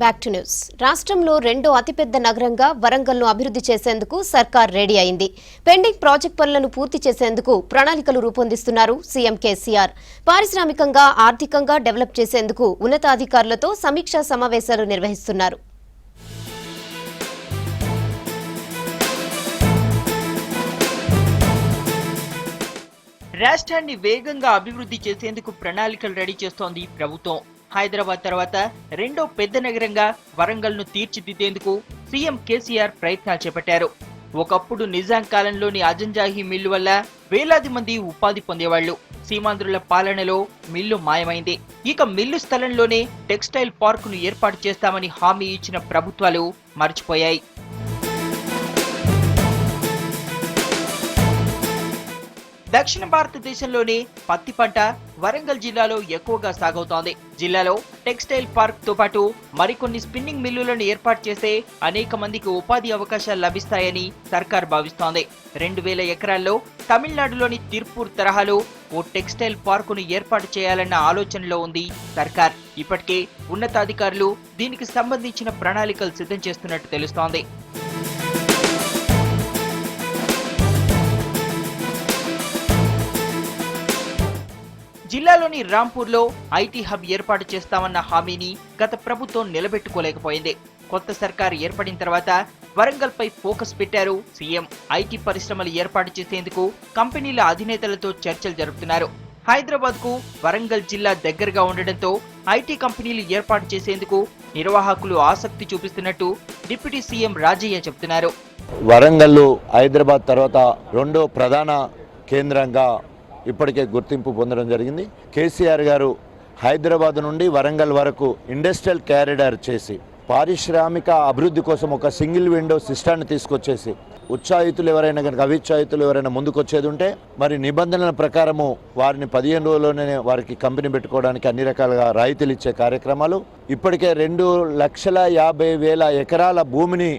Back to news. రాష్ట్రంలో రెండో అతిపెద్ద నగరంగా వరంగల్ను అభివృద్ధి చేసేందుకు సర్కార్ రెడీ అయింది. పెండింగ్ ప్రాజెక్ట్ పనులను పూర్తి చేసేందుకు ప్రణాళికలు రూపొందిస్తున్నారు సీఎం కేసీఆర్. పారిశ్రామికంగా, ఆర్థికంగా డెవలప్ చేసేందుకు ఉన్నతాధికారులతో సమీక్షా సమావేశాలు నిర్వహిస్తున్నారు. రాష్ట్రాన్ని వేగంగా అభివృద్ధి చేసేందుకు ప్రణాళికలు రెడీ చేస్తోంది ప్రభుత్వం. హైదరాబాద్ తర్వాత రెండో పెద్ద నగరంగా వరంగల్ను తీర్చిదిద్దేందుకు సీఎం కేసీఆర్ ప్రయత్నాలు చేపట్టారు. ఒకప్పుడు నిజాం కాలంలోని అజంజాహి మిల్లు వల్ల వేలాది మంది ఉపాధి పొందేవాళ్లు. సీమాంధ్రుల పాలనలో మిల్లు మాయమైంది. ఇక మిల్లు స్థలంలోనే టెక్స్టైల్ పార్కును ఏర్పాటు చేస్తామని హామీ ఇచ్చిన ప్రభుత్వాలు మర్చిపోయాయి. దక్షిణ భారతదేశంలోనే పత్తి పంట వరంగల్ జిల్లాలో ఎక్కువగా సాగవుతోంది. జిల్లాలో టెక్స్టైల్ పార్క్ తో పాటు మరికొన్ని స్పిన్నింగ్ మిల్లులను ఏర్పాటు చేస్తే అనేక మందికి ఉపాధి అవకాశాలు లభిస్తాయని సర్కార్ భావిస్తోంది. 2000 ఎకరాల్లో తమిళనాడులోని తిరుపూర్ తరహాలో ఓ టెక్స్టైల్ పార్కును ఏర్పాటు చేయాలన్న ఆలోచనలో ఉంది సర్కార్. ఇప్పటికే ఉన్నతాధికారులు దీనికి సంబంధించిన ప్రణాళికలు సిద్ధం చేస్తున్నట్టు తెలుస్తోంది. జిల్లాలోని రాంపూర్లో ఐటీ హబ్ ఏర్పాటు చేస్తామన్న హామీని గత ప్రభుత్వం నిలబెట్టుకోలేకపోయింది. కొత్త సర్కారు ఏర్పడిన తర్వాత వరంగల్పై ఫోకస్ పెట్టారు సీఎం. ఐటీ పరిశ్రమలు ఏర్పాటు చేసేందుకు కంపెనీల అధినేతలతో చర్చలు జరుపుతున్నారు. హైదరాబాద్కు వరంగల్ జిల్లా దగ్గరగా ఉండడంతో ఐటీ కంపెనీలు ఏర్పాటు చేసేందుకు నిర్వాహకులు ఆసక్తి చూపిస్తున్నట్టు డిప్యూటీ సీఎం రాజయ్య చెబుతున్నారు. వరంగల్ హైదరాబాద్ తర్వాత రెండో ప్రధాన కేంద్రంగా ఇప్పటికే గుర్తింపు పొందడం జరిగింది. కేసీఆర్ గారు హైదరాబాద్ నుండి వరంగల్ వరకు ఇండస్ట్రియల్ క్యారిడార్ చేసి పారిశ్రామిక అభివృద్ధి కోసం ఒక సింగిల్ విండో సిస్టాన్ని తీసుకొచ్చేసి ఉత్సాహితులు ఎవరైనా కనుక అవిత్సాహితులు ఎవరైనా ముందుకొచ్చేది ఉంటే మరి నిబంధనల ప్రకారము వారిని 15 రోజుల్లోనే వారికి కంపెనీ పెట్టుకోవడానికి అన్ని రకాలుగా రాయితీలు ఇచ్చే కార్యక్రమాలు ఇప్పటికే 2,50,000 ఎకరాల భూమిని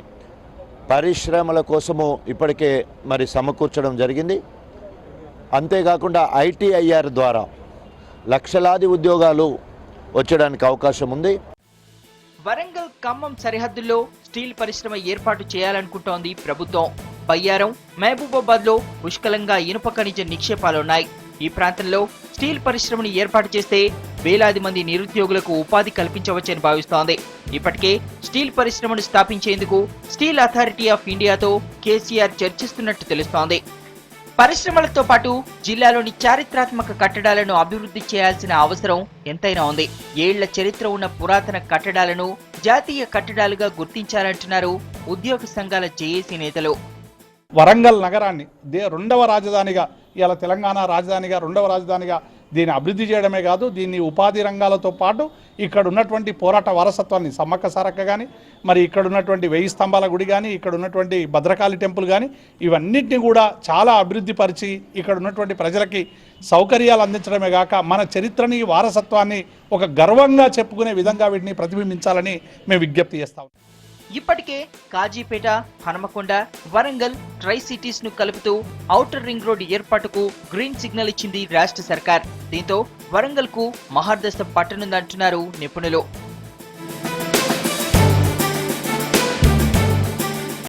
పరిశ్రమల కోసము ఇప్పటికే మరి సమకూర్చడం జరిగింది. అంతేకాకుండా ఐటీఐఆర్ ద్వారా లక్షలాది ఉద్యోగాలు వచ్చడానికి అవకాశం ఉంది. వరంగల్ ఖమ్మం సరిహద్దుల్లో స్టీల్ పరిశ్రమ ఏర్పాటు చేయాలనుకుంటోంది ప్రభుత్వం. బయ్యారం, మహబూబాబాద్ లో పుష్కలంగా ఇనుప ఖనిజ నిక్షేపాలున్నాయి. ఈ ప్రాంతంలో స్టీల్ పరిశ్రమను ఏర్పాటు చేస్తే వేలాది మంది నిరుద్యోగులకు ఉపాధి కల్పించవచ్చని భావిస్తోంది. ఇప్పటికే స్టీల్ పరిశ్రమను స్థాపించేందుకు స్టీల్ అథారిటీ ఆఫ్ ఇండియాతో కేసీఆర్ చర్చిస్తున్నట్టు తెలుస్తోంది. పరిశ్రమలతో పాటు జిల్లాలోని చారిత్రాత్మక కట్టడాలను అభివృద్ధి చేయాల్సిన అవసరం ఎంతైనా ఉంది. ఏళ్ల చరిత్ర ఉన్న పురాతన కట్టడాలను జాతీయ కట్టడాలుగా గుర్తించాలంటున్నారు ఉద్యోగ సంఘాల జేఏసీ నేతలు. వరంగల్ నగరాన్ని రెండవ రాజధానిగా, ఇలా తెలంగాణ రాజధానిగా రెండవ రాజధానిగా దీన్ని అభివృద్ధి చేయడమే కాదు, దీన్ని ఉపాధి రంగాలతో పాటు ఇక్కడ ఉన్నటువంటి పోరాట వారసత్వాన్ని సమ్మక్క సారక్క కానీ, మరి ఇక్కడ ఉన్నటువంటి 1000 స్తంభాల గుడి కానీ, ఇక్కడ ఉన్నటువంటి భద్రకాళి టెంపుల్ కానీ, ఇవన్నిటిని కూడా చాలా అభివృద్ధి పరిచి ఇక్కడ ఉన్నటువంటి ప్రజలకి సౌకర్యాలు అందించడమే కాక మన చరిత్రని, వారసత్వాన్ని ఒక గర్వంగా చెప్పుకునే విధంగా వీటిని ప్రతిబింబించాలని మేము విజ్ఞప్తి చేస్తాం. ఇప్పటికే కాజీపేట, హనుమకొండ, వరంగల్ ట్రై సిటీస్ ను కలుపుతూ ఔటర్ రింగ్ రోడ్ ఏర్పాటుకు గ్రీన్ సిగ్నల్ ఇచ్చింది రాష్ట్ర సర్కార్. దీంతో వరంగల్ కు మహర్దశ పట్టనుందంటున్నారు నిపుణులు.